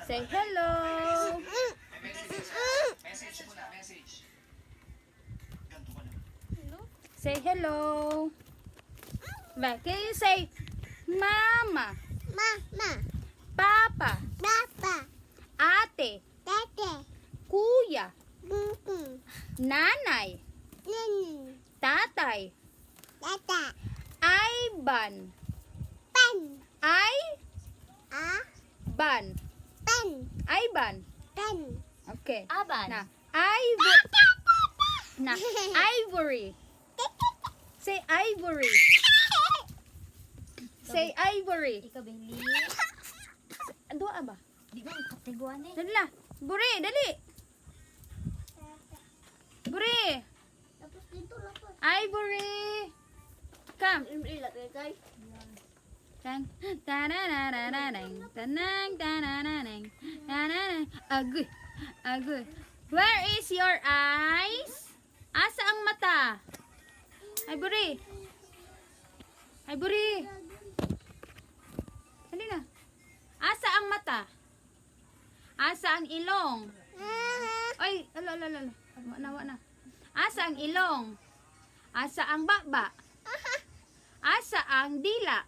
Say hello. Say hello. Can you say mama, Mama, papa, Papa, ate, Tete, kuya, Bunking, nanay, Nini, tatay, Tata, Ivan, Pen, A, Ban, Pen, Ivan. Pen, Okay. Aban. Na, na, ivory. Say ivory. Say ivory. Ikaw, Beli. Dua ba? Di ba, katiguan eh. Dali na. Buri, dali. Buri. Tapos dito lang po. Ivory. Come. Ilat guys. Tan tananananang tanang tanananang tananang agoy agoy. Where is your eyes? Asa ang mata? Ivory. Ivory. Dali na. Asa ang mata? Asa ang ilong? Ay, ala. Wa na. Asa ang ilong? Asa ang baba? Asa ang dila?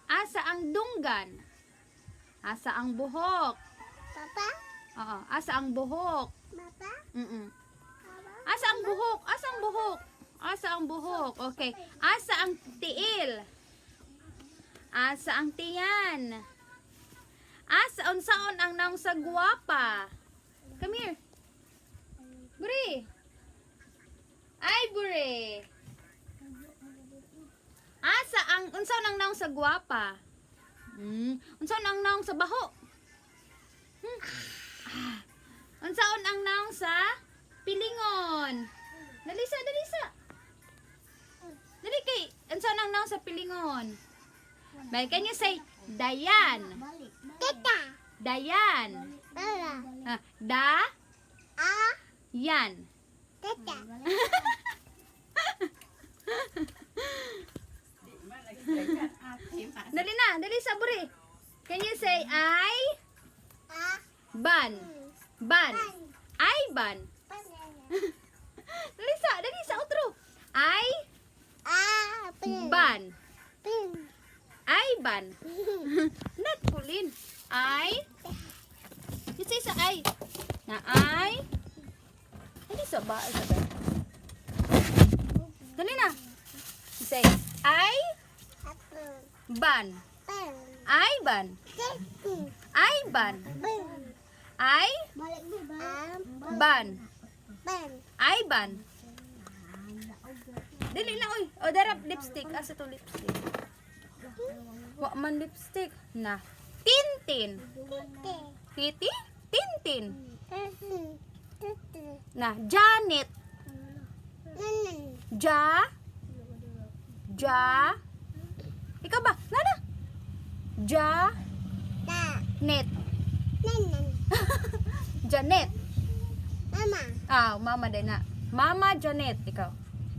Asa ang dunggan? Asa ang buhok? Papa, Oo, asa ang buhok? Papa, Asa ang buhok? Asa ang buhok? Asa ang buhok? Okay. Asa ang tiil? Asa ang tiyan? Asa unsaon ang naong sa guwapa? Come here. Buri. Ivory. Asa ang unsaon ang naong sa guwapa? Unsaon ang naong sa baho? Unsaon ang naong sa pilingon? Dalisa. Dali kay unsaon ang naong sa pilingon? May can you say Dayan? Teta, Dayan. Bala, A, Yan. Teta, Dali sa buri. Can you say A, ban? I ban. Dali sa outro. I Pen, ban. Pen, I ban. Not pulin. You say sa I. Na I. Dali sa ba? Dali na. You say I Apple, ban. Pen, I ban. Tete, I ban. Ben, I balik mo ba? ban. Ben, I ban. Dili na oy. O darap lipstick. Asa to lipstick? Wa man lipstick. Na. Tintin. Tete, Titi? Tintin. Tete, Tete, Na. Janet. Nanan, Ja. Ikaw ba? Nana. Ja. Da, Net. Nanan, Janet. Mama, Mama din na. Mama Janet. Ikaw.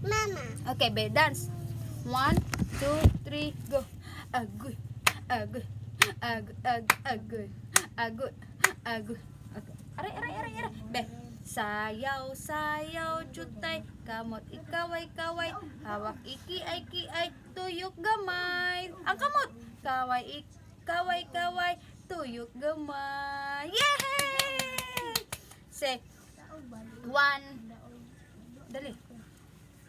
Mama, Okay, be dance. 1, 2, 3, go. Agoy. Okay. Aray. Be. Sayaw, jutay. Kamot, ikaway. Hawak, iki-ay, tuyok gamay. Ang kamot. Kaway, tuyok gamay. Yay! Say, 1. Dali.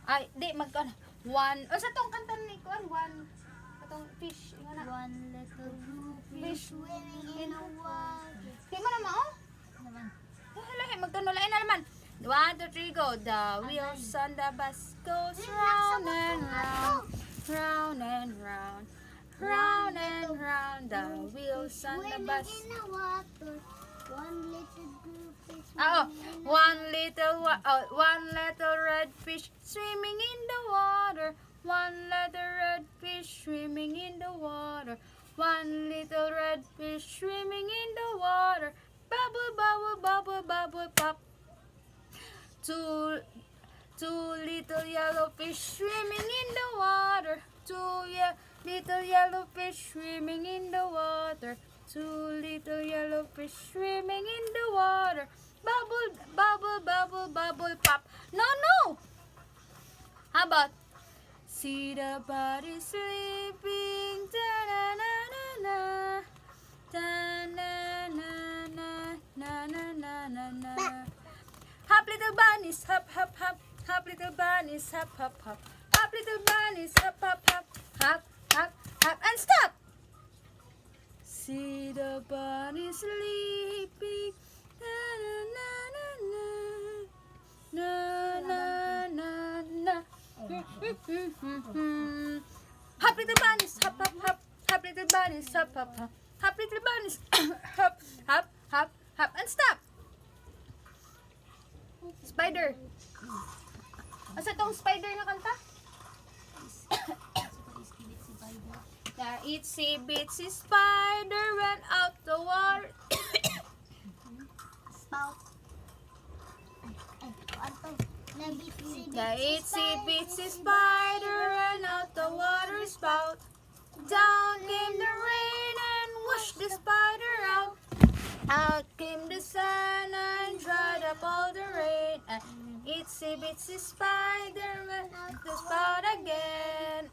Ay, di, magkano. 1. Sa tong kanta ni Kuan, 1. Katong fish. Ingana. One little blue Fish. fish swimming in a water. Di mo naman, oh. Naman. Lahi, magtanulain na naman. 1, 2, 3, go. The wheels on the bus goes round and round. Round and round. Round and round. The wheels on the swimming bus. in the water. One little blue fish. One little red fish swimming in the water. One little red fish swimming in the water. One little red fish swimming in the water. Bubble, bubble, bubble, bubble, pop. Two little yellow fish swimming in the water. Little yellow fish swimming in the water. Two little yellow fish swimming in the water. Bubble, bubble, bubble, bubble, pop. No, no! How about, see the body sleeping, ta-na-na-na-na, ta-na-na-na-na-na-na-na-na. Hop little bunnies, hop, hop, hop. Hop little bunnies, hop, hop, hop. Hop little bunnies, hop, hop, hop. Hop, hop, hop, and stop! See the bunny sleeping, na-na-na-na-na, na-na-na-na. Hop little bunnies, hop, hop, hop. Hop little bunnies, hop, hop, hop. Hop little bunnies, hop, hop, hop, hop, and stop! Spider. Asa tong spider na kanta? The itsy bitsy spider went out the water. Spout. Ano? The itsy bitsy spider ran out the water spout. Down came the rain and washed the spider out. Out came the sun and dried up all the rain. And itsy bitsy spider went out the spout again.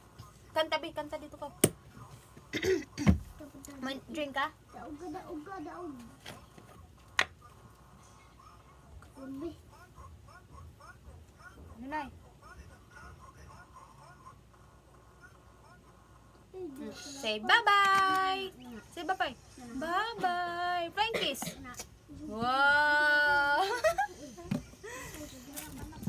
Kanta, Bi, kanta dito ko. May drink ka? Daog, daog, daog. Ubi. Ano na Say bye-bye. Say bye-bye. Bye-bye. Flying kiss. Wow.